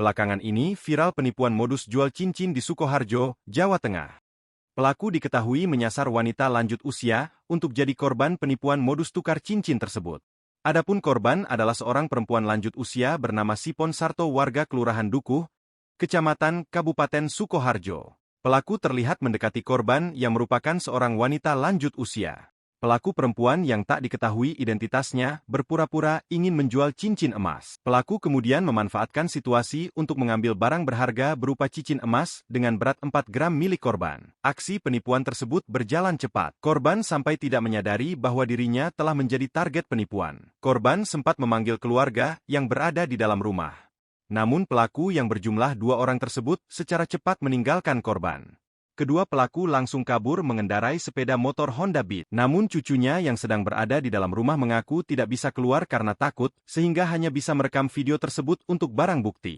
Belakangan ini viral penipuan modus jual cincin di Sukoharjo, Jawa Tengah. Pelaku diketahui menyasar wanita lanjut usia untuk jadi korban penipuan modus tukar cincin tersebut. Adapun korban adalah seorang perempuan lanjut usia bernama Sipon Sarto warga Kelurahan Dukuh, Kecamatan Kabupaten Sukoharjo. Pelaku terlihat mendekati korban yang merupakan seorang wanita lanjut usia. Pelaku perempuan yang tak diketahui identitasnya berpura-pura ingin menjual cincin emas. Pelaku kemudian memanfaatkan situasi untuk mengambil barang berharga berupa cincin emas dengan berat 4 gram milik korban. Aksi penipuan tersebut berjalan cepat. Korban sampai tidak menyadari bahwa dirinya telah menjadi target penipuan. Korban sempat memanggil keluarga yang berada di dalam rumah. Namun pelaku yang berjumlah 2 orang tersebut secara cepat meninggalkan korban. Kedua pelaku langsung kabur mengendarai sepeda motor Honda Beat. Namun cucunya yang sedang berada di dalam rumah mengaku tidak bisa keluar karena takut, sehingga hanya bisa merekam video tersebut untuk barang bukti.